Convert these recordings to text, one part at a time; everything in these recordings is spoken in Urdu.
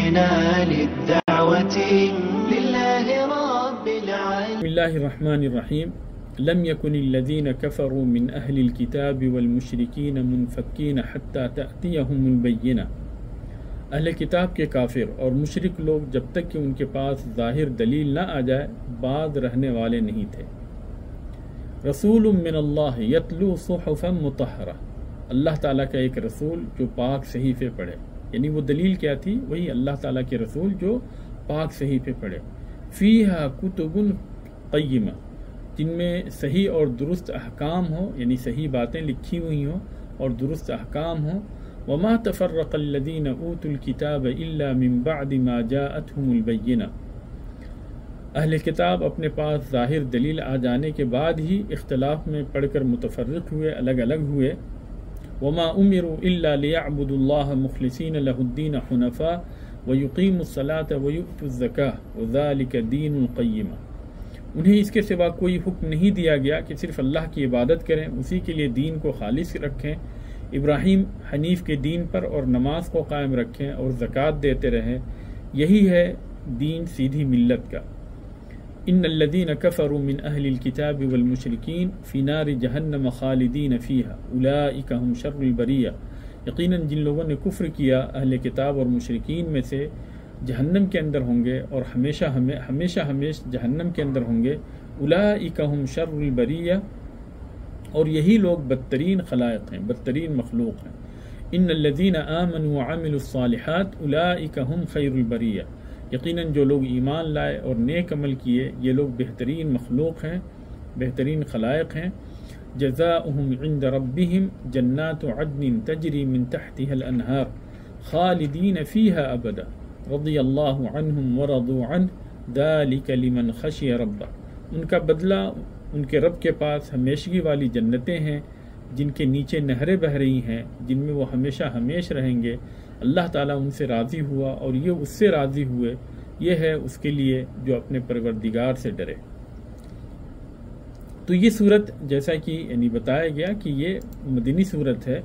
جئنا للدعوة لله رب العالمين. بسم الله الرحمن الرحيم. لم يكن الذين كفروا من أهل الكتاب والمشركين منفكين حتى تأتيهم البينة. اہل کتاب کے کافر اور مشرک لوگ جب تک کہ ان کے پاس ظاہر دلیل نہ آ جائے باز رہنے والے نہیں تھے. رسول من اللہ یتلو صحفا مطہرہ، اللہ تعالیٰ کا ایک رسول جو پاک صحیفے پڑھے، یعنی وہ دلیل کیا تھی؟ وہی اللہ تعالیٰ کے رسول جو پاک صحیفے پڑھے. فیہا کتب قیمہ، جن میں صحیح اور درست احکام ہوں، یعنی صحیح باتیں لکھی ہوئی ہوں اور درست احکام ہوں. وما تفرق الذين اوتوا الكتاب الا من بعد ما جاءتهم البینہ، اہل کتاب اپنے پاس ظاہر دلیل آ جانے کے بعد ہی اختلاف میں پڑھ کر متفرق ہوئے، الگ الگ ہوئے. وما امروا الا ليعبدوا الله مخلصين له الدين حنفاء ويقيموا الصلاة ويؤتوا الزكاة وذلك دين القيم. انہیں اس کے سوا کوئی حکم نہیں دیا گیا کہ صرف اللہ کی عبادت کریں، اسی کے لیے دین کو خالص رکھیں، ابراہیم حنیف کے دین پر، اور نماز کو قائم رکھیں اور زکوٰۃ دیتے رہیں. یہی ہے دین سیدھی ملت کا. ان الذين كفروا من اهل الكتاب والمشركين في نار جہنم خالدین فیہا اولئک هم شر البریہ. یقیناً جن لوگوں نے کفر کیا اہل کتاب اور مشرکین میں سے جہنم کے اندر ہوں گے اور ہمیشہ جہنم کے اندر ہوں گے. اولئک هم شر البریہ، اور یہی لوگ بدترین خلائق ہیں، بدترین مخلوق ہیں. ان الذین آمنوا وعملوا الصالحات اولئک هم خیر البریہ، یقیناً جو لوگ ایمان لائے اور نیک عمل کیے یہ لوگ بہترین مخلوق ہیں، بہترین خلائق ہیں. جزاؤہم عند ربہم جنات عدن تجری من تحتها الانہار خالدین فیہا ابدا رضی اللہ عنہم ورضوا عنہ ذلک لمن خشی ربہ. ان کا بدلہ ان کے رب کے پاس ہمیشگی والی جنتیں ہیں جن کے نیچے نہریں بہہ رہی ہیں، جن میں وہ ہمیشہ ہمیش رہیں گے. اللہ تعالیٰ ان سے راضی ہوا اور یہ اس سے راضی ہوئے. یہ ہے اس کے لیے جو اپنے پروردگار سے ڈرے. تو یہ صورت جیسا کہ یعنی بتایا گیا کہ یہ مدنی صورت ہے،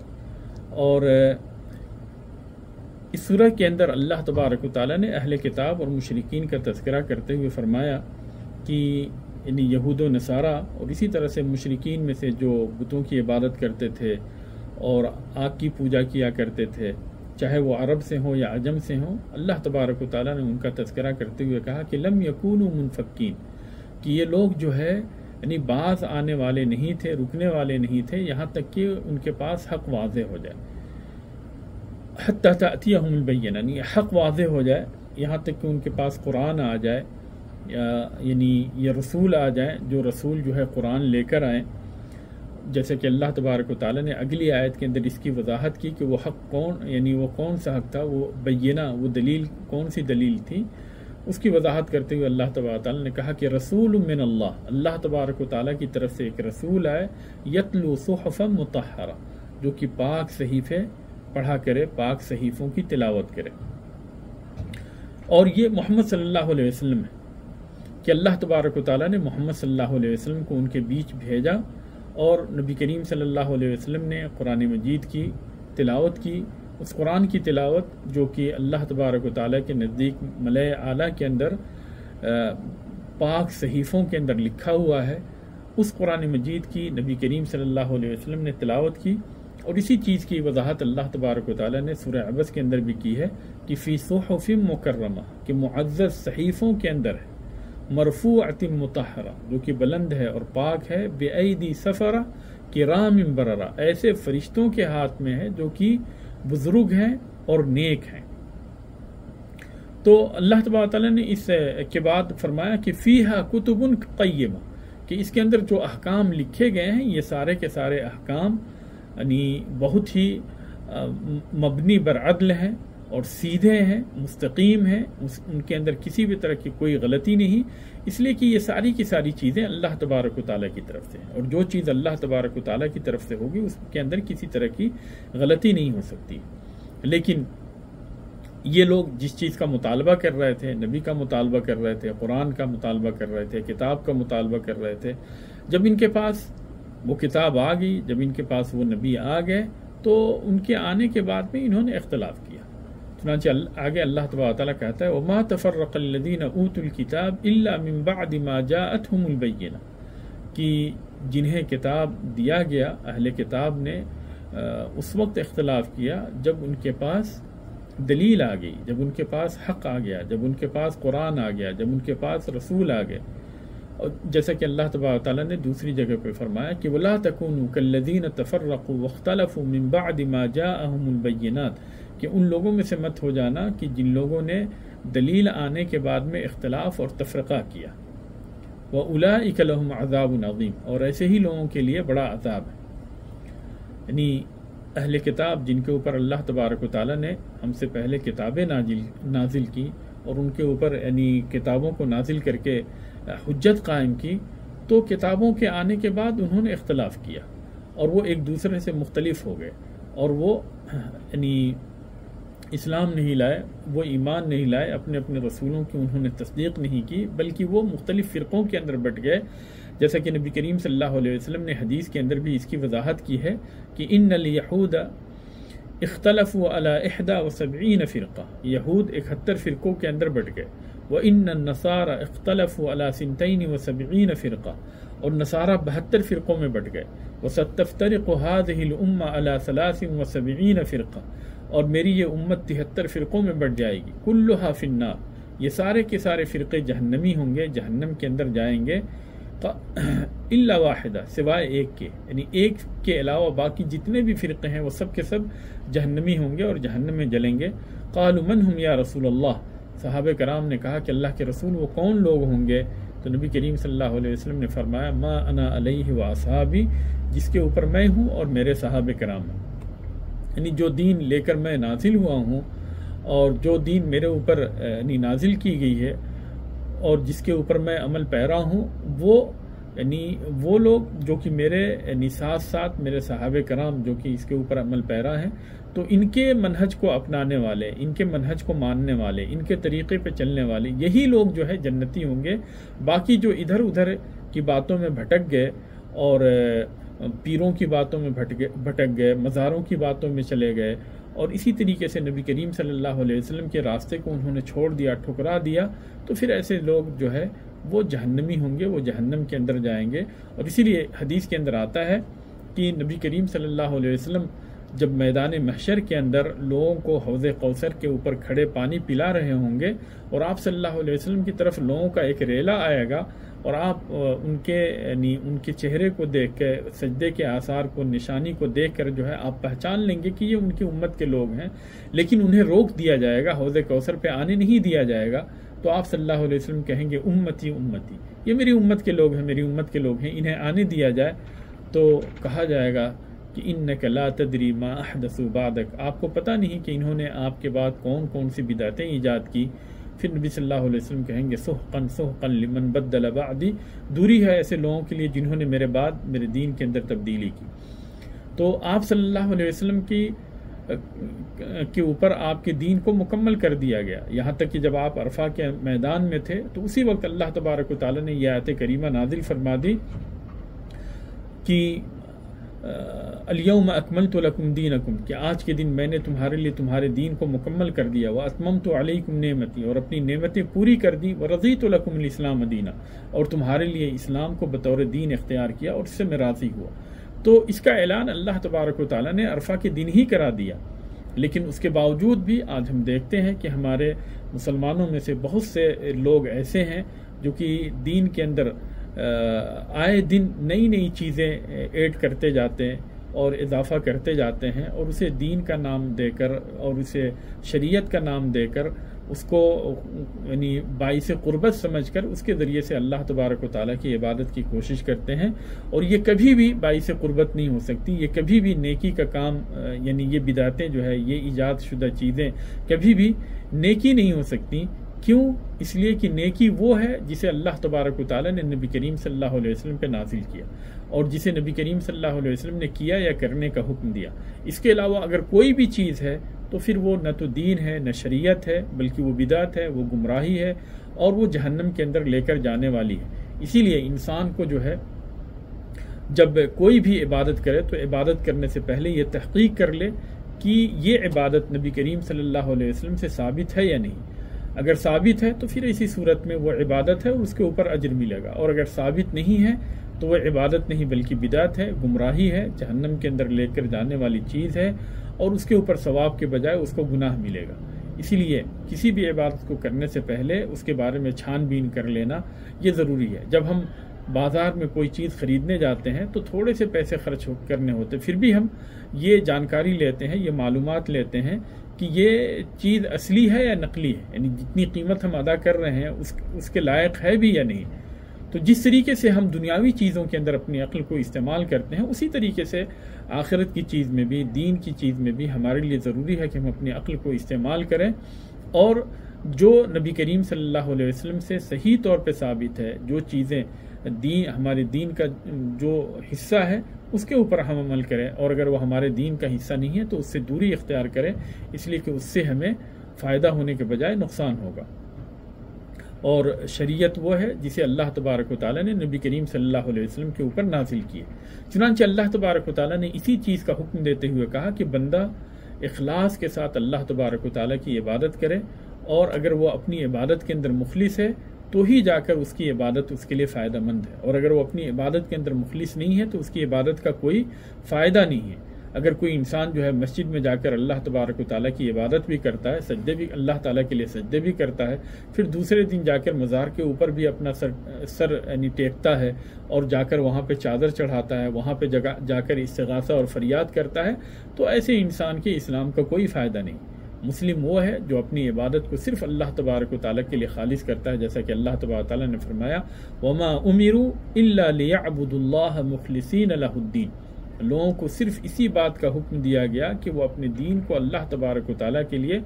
اور اس صورت کے اندر اللہ تبارک و تعالیٰ نے اہل کتاب اور مشرکین کا تذکرہ کرتے ہوئے فرمایا کہ یعنی یہود و نصارہ اور اسی طرح سے مشرکین میں سے جو بتوں کی عبادت کرتے تھے اور آگ کی پوجا کیا کرتے تھے، چاہے وہ عرب سے ہوں یا عجم سے ہوں، اللہ تبارک و تعالیٰ نے ان کا تذکرہ کرتے ہوئے کہا کہ لم یکونوا منفکین، کہ یہ لوگ جو ہے یعنی باز آنے والے نہیں تھے، رکنے والے نہیں تھے یہاں تک کہ ان کے پاس حق واضح ہو جائے. حتی تأتیہم البینہ، یعنی حق واضح ہو جائے، یہاں تک کہ ان کے پاس قرآن آ جائے، یعنی یہ رسول آ جائیں جو رسول جو ہے قرآن لے کر آئیں. جیسے کہ اللہ تبارک و تعالیٰ نے اگلی آیت کے اندر اس کی وضاحت کی کہ وہ حق کون، یعنی وہ کون سا حق تھا، وہ بینہ، وہ دلیل کون سی دلیل تھی، اس کی وضاحت کرتے ہوئے اللہ تبارک و تعالیٰ نے کہا کہ رسول من اللہ، اللہ تبارک و تعالیٰ کی طرف سے ایک رسول آئے، یتلو صحفا مطہرہ، جو کہ پاک صحیفے پڑھا کرے، پاک صحیفوں کی تلاوت کرے. اور یہ محمد صلی اللہ علیہ وسلم ہے کہ اللہ تبارک و تعالیٰ نے محمد صلی اللہ علیہ وسلم کو ان کے بیچ بھیجا، اور نبی کریم صلی اللہ علیہ وسلم نے قرآن مجید کی تلاوت کی. اس قرآن کی تلاوت جو کہ اللہ تبارک و تعالیٰ کے نزدیک ملائے اعلیٰ کے اندر پاک صحیفوں کے اندر لکھا ہوا ہے، اس قرآن مجید کی نبی کریم صلی اللہ علیہ وسلم نے تلاوت کی. اور اسی چیز کی وضاحت اللہ تبارک و تعالیٰ نے سورہ عبس کے اندر بھی کی ہے کہ فی صحف مکرمہ، کہ معزز صحیفوں کے اندر ہے، مرفوعۃ مطہرہ، جو کہ بلند ہے اور پاک ہے، بأیدی سفرہ کرام بررہ، ایسے فرشتوں کے ہاتھ میں ہے جو کہ بزرگ ہیں اور نیک ہیں. تو اللہ تبارک تعالیٰ نے اس کے بعد فرمایا کہ فیہا کتب قیمہ، کہ اس کے اندر جو احکام لکھے گئے ہیں یہ سارے کے سارے احکام یعنی بہت ہی مبنی بر عدل ہیں اور سیدھے ہیں، مستقیم ہیں، ان کے اندر کسی بھی طرح کی کوئی غلطی نہیں، اس لیے کہ یہ ساری کی ساری چیزیں اللہ تبارک و تعالیٰ کی طرف سے ہیں، اور جو چیز اللہ تبارک و تعالیٰ کی طرف سے ہوگی اس کے اندر کسی طرح کی غلطی نہیں ہو سکتی. لیکن یہ لوگ جس چیز کا مطالبہ کر رہے تھے، نبی کا مطالبہ کر رہے تھے، قرآن کا مطالبہ کر رہے تھے، کتاب کا مطالبہ کر رہے تھے، جب ان کے پاس وہ کتاب آ گئی، جب ان کے پاس وہ نبی آ گئے، تو ان کے آنے کے بعد میں انہوں نے اختلاف کیا. چنانچہ آگے اللہ تبارک تعالیٰ کہتا ہے وَمَا تَفَرَّقَ الَّذِينَ أُوتُوا الْكِتَابَ إِلَّا مِن بَعْدِ مَا جَاءَتْهُمُ الْبَيِّنَةُ کہ جنہیں کتاب دیا گیا، اہل کتاب نے اس وقت اختلاف کیا جب ان کے پاس دلیل آ گئی، جب ان کے پاس حق آ گیا، جب ان کے پاس قرآن آ گیا، جب ان کے پاس رسول آ گئے. اور جیسا کہ اللہ تبارک تعالیٰ نے دوسری جگہ پہ فرمایا کہ وَلَا تَكُونُوا كَالَّذِينَ تَفَرَّقُوا وَاخْتَلَفُوا مِن بَعْدِ مَا جَاءَهُمُ الْبَيِّنَاتُ کہ ان لوگوں میں سے مت ہو جانا کہ جن لوگوں نے دلیل آنے کے بعد میں اختلاف اور تفرقہ کیا. وَأُولَئِكَ لَهُمْ عَذَابٌ عَظِيمٌ اور ایسے ہی لوگوں کے لیے بڑا عذاب ہے. یعنی اہل کتاب جن کے اوپر اللہ تبارک و تعالیٰ نے ہم سے پہلے کتابیں نازل کی اور ان کے اوپر یعنی کتابوں کو نازل کر کے حجت قائم کی، تو کتابوں کے آنے کے بعد انہوں نے اختلاف کیا اور وہ ایک دوسرے سے مختلف ہو گئے اور وہ یعنی اسلام نہیں لائے، وہ ایمان نہیں لائے، اپنے اپنے رسولوں کی انہوں نے تصدیق نہیں کی، بلکہ وہ مختلف فرقوں کے اندر بٹ گئے. جیسا کہ نبی کریم صلی اللہ علیہ وسلم نے حدیث کے اندر بھی اس کی وضاحت کی ہے کہ ان الیہود اختلفوا علی 71 فرقہ، یہود 71 فرقوں کے اندر بٹ گئے. وان النصارى اختلفوا علی 72 فرقہ اور نصارہ 72 فرقوں میں بٹ گئے. وستفترق هذه الامه علی 73 فرقہ اور میری یہ امت 73 فرقوں میں بٹ جائے گی. کلھا فی النار، یہ سارے کے سارے فرقے جہنمی ہوں گے، جہنم کے اندر جائیں گے. الا واحدہ، سوائے ایک کے، یعنی ایک کے علاوہ باقی جتنے بھی فرقے ہیں وہ سب کے سب جہنمی ہوں گے اور جہنم میں جلیں گے. قالوا من هم یا رسول اللہ، صحابہ کرام نے کہا کہ اللہ کے رسول وہ کون لوگ ہوں گے؟ تو نبی کریم صلی اللہ علیہ وسلم نے فرمایا ما انا علیہ و اصحابی، جس کے اوپر میں ہوں اور میرے صحابہ کرام ہیں. یعنی جو دین لے کر میں نازل ہوا ہوں اور جو دین میرے اوپر یعنی نازل کی گئی ہے اور جس کے اوپر میں عمل پیرا ہوں، وہ یعنی وہ لوگ جو کہ میرے یعنی ساتھ ساتھ میرے صحابہ کرام جو کہ اس کے اوپر عمل پیرا ہیں، تو ان کے منہج کو اپنانے والے، ان کے منہج کو ماننے والے، ان کے طریقے پہ چلنے والے، یہی لوگ جو ہے جنتی ہوں گے. باقی جو ادھر ادھر کی باتوں میں بھٹک گئے اور پیروں کی باتوں میں بھٹک گئے، مزاروں کی باتوں میں چلے گئے اور اسی طریقے سے نبی کریم صلی اللہ علیہ وسلم کے راستے کو انہوں نے چھوڑ دیا، ٹھکرا دیا، تو پھر ایسے لوگ جو ہے وہ جہنمی ہوں گے، وہ جہنم کے اندر جائیں گے. اور اسی لیے حدیث کے اندر آتا ہے کہ نبی کریم صلی اللہ علیہ وسلم جب میدان محشر کے اندر لوگوں کو حوض کوثر کے اوپر کھڑے پانی پلا رہے ہوں گے اور آپ صلی اللہ علیہ وسلم کی طرف لوگوں کا ایک ریلا آئے گا اور آپ ان کے چہرے کو دیکھ کے، سجدے کے آثار کو، نشانی کو دیکھ کر جو ہے آپ پہچان لیں گے کہ یہ ان کی امت کے لوگ ہیں، لیکن انہیں روک دیا جائے گا، حوض کوثر پہ آنے نہیں دیا جائے گا. تو آپ صلی اللہ علیہ وسلم کہیں گے امتی امتی، یہ میری امت کے لوگ ہیں، میری امت کے لوگ ہیں، انہیں آنے دیا جائے. تو کہا جائے گا کہ انک لا تدری ما احدثوا بعدک، آپ کو پتہ نہیں کہ انہوں نے آپ کے بعد کون کون سی بدعتیں ایجاد کی. پھر نبی صلی اللہ علیہ وسلم کہیں گے سحقا سحقا لمن بدل بعدی، دوری ہے ایسے لوگوں کے لیے جنہوں نے میرے بعد میرے دین کے اندر تبدیلی کی. تو آپ صلی اللہ علیہ وسلم کے اوپر آپ کے دین کو مکمل کر دیا گیا، یہاں تک کہ جب آپ عرفہ کے میدان میں تھے تو اسی وقت اللہ تبارک و تعالی نے یہ آیت کریمہ نازل فرما دی کہ الیوم اکملت لکم دینکم، کہ آج کے دن میں نے تمہارے لیے تمہارے دین کو مکمل کر دیا. واتممت علیکم نعمتی، اور اپنی نعمتیں پوری کر دی. ورضیت لکم الاسلام دینا، اور تمہارے لیے اسلام کو بطور دین اختیار کیا اور اس سے میں راضی ہوا. تو اس کا اعلان اللہ تبارک و تعالیٰ نے عرفہ کے دن ہی کرا دیا، لیکن اس کے باوجود بھی آج ہم دیکھتے ہیں کہ ہمارے مسلمانوں میں سے بہت سے لوگ ایسے ہیں جو کہ دین کے اندر آئے دن نئی نئی چیزیں ایڈ کرتے جاتے ہیں اور اضافہ کرتے جاتے ہیں اور اسے دین کا نام دے کر اور اسے شریعت کا نام دے کر اس کو یعنی باعث قربت سمجھ کر اس کے ذریعے سے اللہ تبارک و تعالیٰ کی عبادت کی کوشش کرتے ہیں. اور یہ کبھی بھی باعث قربت نہیں ہو سکتی، یہ کبھی بھی نیکی کا کام، یعنی یہ بدعتیں جو ہے، یہ ایجاد شدہ چیزیں کبھی بھی نیکی نہیں ہو سکتی. کیوں؟ اس لیے کہ نیکی وہ ہے جسے اللہ تبارک و تعالیٰ نے نبی کریم صلی اللہ علیہ وسلم پہ نازل کیا اور جسے نبی کریم صلی اللہ علیہ وسلم نے کیا یا کرنے کا حکم دیا. اس کے علاوہ اگر کوئی بھی چیز ہے تو پھر وہ نہ تو دین ہے، نہ شریعت ہے، بلکہ وہ بدعت ہے، وہ گمراہی ہے اور وہ جہنم کے اندر لے کر جانے والی ہے. اسی لیے انسان کو جو ہے جب کوئی بھی عبادت کرے تو عبادت کرنے سے پہلے یہ تحقیق کر لے کہ یہ عبادت نبی کریم صلی اللہ علیہ وسلم سے ثابت ہے یا نہیں۔ اگر ثابت ہے تو پھر اسی صورت میں وہ عبادت ہے اور اس کے اوپر اجر ملے گا، اور اگر ثابت نہیں ہے تو وہ عبادت نہیں بلکہ بدعت ہے، گمراہی ہے، جہنم کے اندر لے کر جانے والی چیز ہے، اور اس کے اوپر ثواب کے بجائے اس کو گناہ ملے گا۔ اسی لیے کسی بھی عبادت کو کرنے سے پہلے اس کے بارے میں چھان بین کر لینا یہ ضروری ہے۔ جب ہم بازار میں کوئی چیز خریدنے جاتے ہیں تو تھوڑے سے پیسے خرچ کرنے ہوتے، پھر بھی ہم یہ جانکاری لیتے ہیں، یہ معلومات لیتے ہیں کہ یہ چیز اصلی ہے یا نقلی ہے، یعنی جتنی قیمت ہم ادا کر رہے ہیں اس کے لائق ہے بھی یا نہیں۔ تو جس طریقے سے ہم دنیاوی چیزوں کے اندر اپنی عقل کو استعمال کرتے ہیں، اسی طریقے سے آخرت کی چیز میں بھی، دین کی چیز میں بھی ہمارے لیے ضروری ہے کہ ہم اپنی عقل کو استعمال کریں، اور جو نبی کریم صلی اللہ علیہ وسلم سے صحیح طور پہ ثابت ہے، جو چیزیں ہمارے دین کا جو حصہ ہے اس کے اوپر ہم عمل کریں، اور اگر وہ ہمارے دین کا حصہ نہیں ہے تو اس سے دوری اختیار کریں، اس لیے کہ اس سے ہمیں فائدہ ہونے کے بجائے نقصان ہوگا۔ اور شریعت وہ ہے جسے اللہ تبارک و تعالیٰ نے نبی کریم صلی اللہ علیہ وسلم کے اوپر نازل کی ہے۔ چنانچہ اللہ تبارک و تعالیٰ نے اسی چیز کا حکم دیتے ہوئے کہا کہ بندہ اخلاص کے ساتھ اللہ تبارک و تعالیٰ کی عبادت کرے، اور اگر وہ اپنی عبادت کے اندر مخلص ہے تو ہی جا کر اس کی عبادت اس کے لیے فائدہ مند ہے، اور اگر وہ اپنی عبادت کے اندر مخلص نہیں ہے تو اس کی عبادت کا کوئی فائدہ نہیں ہے۔ اگر کوئی انسان جو ہے مسجد میں جا کر اللہ تبارک و تعالیٰ کی عبادت بھی کرتا ہے، سجدے بھی اللہ تعالیٰ کے لیے سجدے بھی کرتا ہے، پھر دوسرے دن جا کر مزار کے اوپر بھی اپنا سر یعنی ٹیکتا ہے، اور جا کر وہاں پہ چادر چڑھاتا ہے، وہاں پہ جا کر استغاثہ اور فریاد کرتا ہے، تو ایسے انسان کے اسلام کا کوئی فائدہ نہیں۔ مسلم وہ ہے جو اپنی عبادت کو صرف اللہ تبارک و تعالیٰ کے لیے خالص کرتا ہے، جیسا کہ اللہ تبارک و تعالیٰ نے فرمایا وَمَا أُمِرُوا إِلَّا لِيَعْبُدُوا اللَّهَ مُخْلِصِينَ لَهُ الدِّينَ۔ لوگوں کو صرف اسی بات کا حکم دیا گیا کہ وہ اپنے دین کو اللہ تبارک و تعالیٰ کے لیے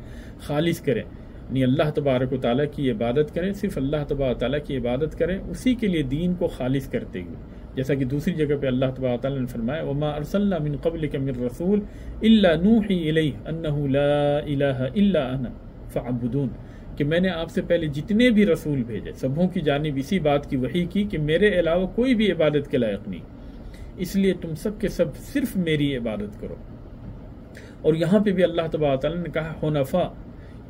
خالص کریں، یعنی اللہ تبارک و تعالیٰ کی عبادت کریں، صرف اللہ تبارک و تعالیٰ کی عبادت کریں، اسی کے لیے دین کو خالص کرتے ہوئے، جیسا کہ دوسری جگہ پہ اللہ تبارک و تعالیٰ نے فرمایا وَمَا أَرْسَلْنَا مِن قَبْلِكَ مِن رَّسُولٍ إِلَّا نُوحِي إِلَيْهِ أَنَّهُ لَا إِلَٰهَ إِلَّا أَنَا فَاعْبُدُونِ، کہ میں نے آپ سے پہلے جتنے بھی رسول بھیجے سبوں کی جانب اسی بات کی وحی کی کہ میرے علاوہ کوئی بھی عبادت کے لائق نہیں، اس لیے تم سب کے سب صرف میری عبادت کرو۔ اور یہاں پہ بھی اللہ تبارک و تعالیٰ نے کہا حنفاء،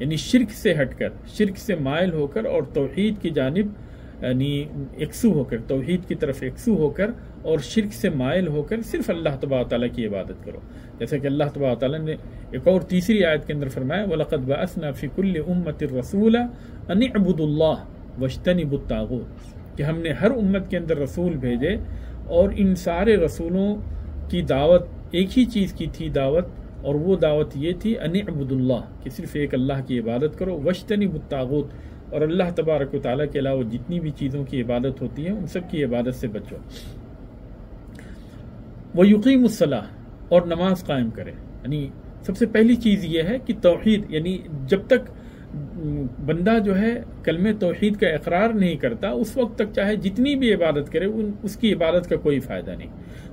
یعنی شرک سے ہٹ کر، شرک سے مائل ہو کر، اور توحید کی جانب یعنی یکسو ہو کر، توحید کی طرف یکسو ہو کر، اور شرک سے مائل ہو کر صرف اللہ تبارک تعالیٰ کی عبادت کرو، جیسا کہ اللہ تبارک تعالیٰ نے ایک اور تیسری آیت کے اندر فرمایا وَلَقَدْ بَعَثْنَا فِي كُلِّ أُمَّةٍ رَسُولًا أَنِ اعْبُدُوا اللَّهَ وَاجْتَنِبُوا الطَّاغُوتَ، کہ ہم نے ہر امت کے اندر رسول بھیجے، اور ان سارے رسولوں کی دعوت ایک ہی چیز کی تھی دعوت، اور وہ دعوت یہ تھی أَنِ اعْبُدُوا اللَّهَ، کہ صرف ایک اللہ کی عبادت کرو، وَاجْتَنِبُوا الطَّاغُوتَ، اور اللہ تبارک و تعالیٰ کے علاوہ جتنی بھی چیزوں کی عبادت ہوتی ہے ان سب کی عبادت سے بچو۔ وَيُقِيمُ الصَّلَاةَ، اور نماز قائم کرے، یعنی سب سے پہلی چیز یہ ہے کہ توحید، یعنی جب تک بندہ جو ہے کلمہ توحید کا اقرار نہیں کرتا اس وقت تک چاہے جتنی بھی عبادت کرے اس کی عبادت کا کوئی فائدہ نہیں۔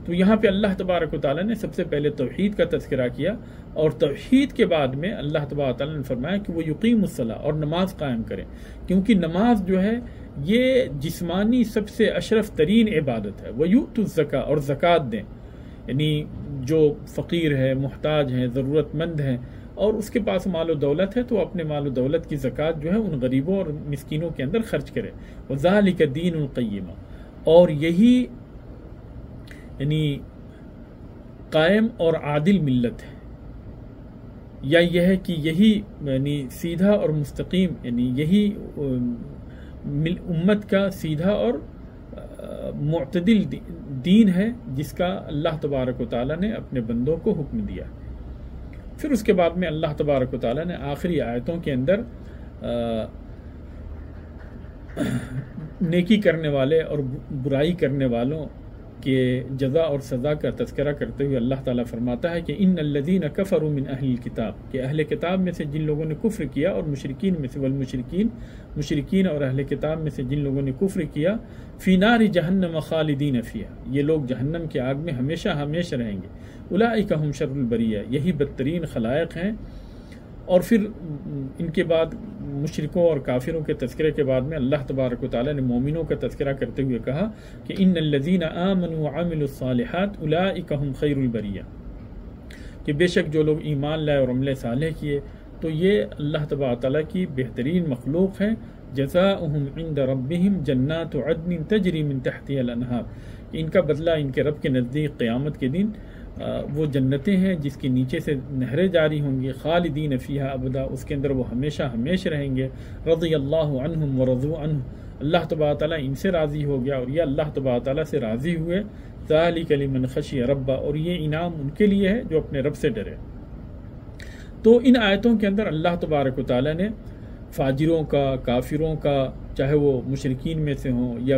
تو یہاں پہ اللہ تبارک و تعالیٰ نے سب سے پہلے توحید کا تذکرہ کیا، اور توحید کے بعد میں اللہ تبارک و تعالیٰ نے فرمایا کہ وہ یقیم الصلاۃ، اور نماز قائم کریں، کیونکہ نماز جو ہے یہ جسمانی سب سے اشرف ترین عبادت ہے۔ وَيُؤْتُوا الزَّكَاةَ، اور زکوٰۃ دیں، یعنی جو فقیر ہے، محتاج ہیں، ضرورت مند ہیں، اور اس کے پاس مال و دولت ہے تو اپنے مال و دولت کی زکوٰۃ جو ہے ان غریبوں اور مسکینوں کے اندر خرچ کرے۔ وَذَلِكَ دِينُ الْقَيِّمَةُ، اور یہی یعنی قائم اور عادل ملت ہے، یا یہ ہے کہ یہی یعنی سیدھا اور مستقیم، یعنی یہی امت کا سیدھا اور معتدل دین ہے جس کا اللہ تبارک و تعالیٰ نے اپنے بندوں کو حکم دیا۔ پھر اس کے بعد میں اللہ تبارک و تعالیٰ نے آخری آیتوں کے اندر نیکی کرنے والے اور برائی کرنے والوں کے جزا اور سزا کا تذکرہ کرتے ہوئے اللہ تعالیٰ فرماتا ہے کہ ان الذین کفروا من اہل الکتاب، کہ اہل کتاب میں سے جن لوگوں نے کفر کیا، اور مشرکین میں سے والمشرکین، مشرکین اور اہل کتاب میں سے جن لوگوں نے کفر کیا، فی نار جہنم خالدین فیہا، یہ لوگ جہنم کے آگ میں ہمیشہ ہمیشہ رہیں گے، اولئک ہم شر البریہ، یہی بدترین خلائق ہیں۔ اور پھر ان کے بعد مشرکوں اور کافروں کے تذکرے کے بعد میں اللہ تبارک و تعالیٰ نے مومنوں کا تذکرہ کرتے ہوئے کہا کہ ان الذین آمنوا وعملوا الصالحات اولئک ہم خیر البریہ، کہ بے شک جو لوگ ایمان لائے اور عمل صالح کیے تو یہ اللہ تبارک تعالیٰ کی بہترین مخلوق ہے. جزاؤہم عند ربہم جنات عدن تجری من تحتها الانہار، ان کا بدلہ ان کے رب کے نزدیک قیامت کے دن وہ جنتیں ہیں جس کے نیچے سے نہریں جاری ہوں گی، خالدین فیہا ابدا، اس کے اندر وہ ہمیشہ ہمیش رہیں گے. رضی اللہ عنہم ورضوا عنہ، اللہ تبارک تعالیٰ ان سے راضی ہو گیا اور یہ اللہ تبارک تعالیٰ سے راضی ہوئے. ذالک لمن خشی ربہ، اور یہ انعام ان کے لیے ہے جو اپنے رب سے ڈرے. تو ان آیتوں کے اندر اللہ تبارک و تعالیٰ نے فاجروں کا، کافروں کا، چاہے وہ مشرکین میں سے ہوں یا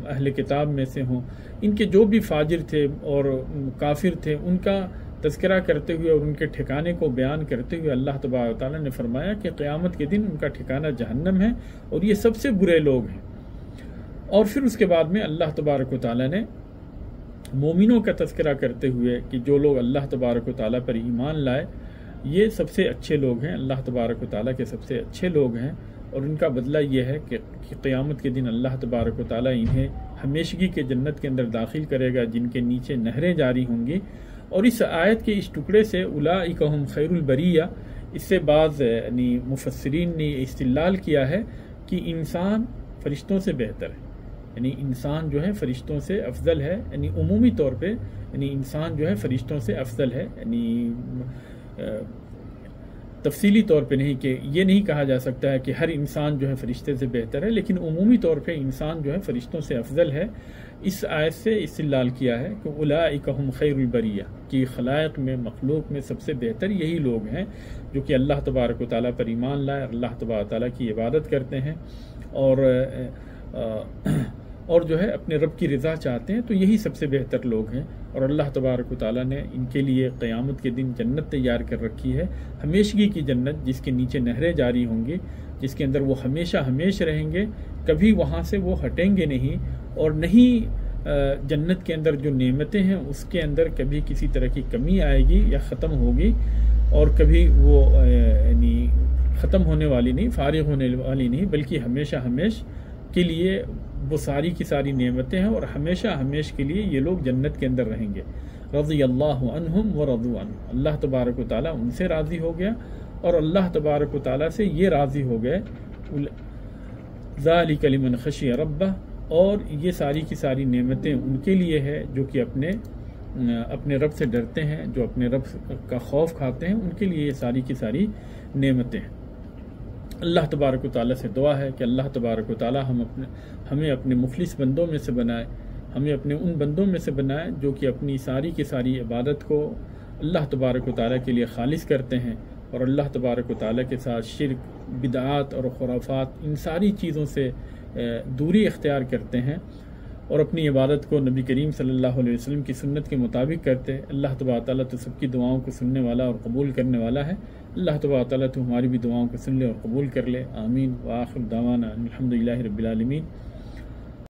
اہل کتاب میں سے ہوں، ان کے جو بھی فاجر تھے اور کافر تھے ان کا تذکرہ کرتے ہوئے اور ان کے ٹھکانے کو بیان کرتے ہوئے اللہ تبارک و تعالیٰ نے فرمایا کہ قیامت کے دن ان کا ٹھکانہ جہنم ہے اور یہ سب سے برے لوگ ہیں. اور پھر اس کے بعد میں اللہ تبارک و تعالیٰ نے مومنوں کا تذکرہ کرتے ہوئے کہ جو لوگ اللہ تبارک و تعالیٰ پر ایمان لائے یہ سب سے اچھے لوگ ہیں، اللہ تبارک و تعالیٰ کے سب سے اچھے لوگ ہیں، اور ان کا بدلہ یہ ہے کہ قیامت کے دن اللہ تبارک و تعالیٰ انہیں ہمیشگی کے جنت کے اندر داخل کرے گا جن کے نیچے نہریں جاری ہوں گی. اور اس آیت کے اس ٹکڑے سے اولئک هم خیر البریہ، اس سے بعض یعنی مفسرین نے استدلال کیا ہے کہ انسان فرشتوں سے بہتر ہے، یعنی انسان جو ہے فرشتوں سے افضل ہے، یعنی عمومی طور پہ یعنی انسان جو ہے فرشتوں سے افضل ہے، یعنی تفصیلی طور پہ نہیں کہ یہ نہیں کہا جا سکتا ہے کہ ہر انسان جو ہے فرشتے سے بہتر ہے، لیکن عمومی طور پہ انسان جو ہے فرشتوں سے افضل ہے. اس آیت سے استدلال کیا ہے کہ اولئک هم خیر البریہ، کہ خلائق میں، مخلوق میں سب سے بہتر یہی لوگ ہیں جو کہ اللہ تبارک و تعالیٰ پر ایمان لائے اور اللہ تبارک و تعالیٰ کی عبادت کرتے ہیں اور جو ہے اپنے رب کی رضا چاہتے ہیں، تو یہی سب سے بہتر لوگ ہیں. اور اللہ تبارک و تعالیٰ نے ان کے لیے قیامت کے دن جنت تیار کر رکھی ہے، ہمیشگی کی جنت جس کے نیچے نہریں جاری ہوں گی، جس کے اندر وہ ہمیشہ ہمیش رہیں گے، کبھی وہاں سے وہ ہٹیں گے نہیں، اور نہیں جنت کے اندر جو نعمتیں ہیں اس کے اندر کبھی کسی طرح کی کمی آئے گی یا ختم ہوگی، اور کبھی وہ یعنی ختم ہونے والی نہیں، فارغ ہونے والی نہیں، بلکہ ہمیشہ ہمیش کے لیے وہ ساری کی ساری نعمتیں ہیں، اور ہمیشہ ہمیش کے لیے یہ لوگ جنت کے اندر رہیں گے. رضی اللہ عنہم ورضوا عنہ، اللہ تبارک و تعالیٰ ان سے راضی ہو گیا اور اللہ تبارک و تعالیٰ سے یہ راضی ہو گئے. ذالک لمن خشی ربہ، اور یہ ساری کی ساری نعمتیں ان کے لیے ہے جو کہ اپنے رب سے ڈرتے ہیں، جو اپنے رب کا خوف کھاتے ہیں، ان کے لیے یہ ساری کی ساری نعمتیں ہیں. اللہ تبارک و تعالیٰ سے دعا ہے کہ اللہ تبارک و تعالیٰ ہمیں اپنے مخلص بندوں میں سے بنائے، ہمیں اپنے ان بندوں میں سے بنائے جو کہ اپنی ساری کی ساری عبادت کو اللہ تبارک و تعالیٰ کے لیے خالص کرتے ہیں، اور اللہ تبارک و تعالیٰ کے ساتھ شرک، بدعات اور خرافات ان ساری چیزوں سے دوری اختیار کرتے ہیں، اور اپنی عبادت کو نبی کریم صلی اللہ علیہ وسلم کی سنت کے مطابق کرتے ہیں. اللہ تبارک تعالیٰ تو سب کی دعاؤں کو سننے والا اور قبول کرنے والا ہے. اللہ تبارک تعالیٰ تو ہماری بھی دعاؤں کو سن لے اور قبول کر لے. آمین. وآخر دعوانا الحمدللہ رب العالمین.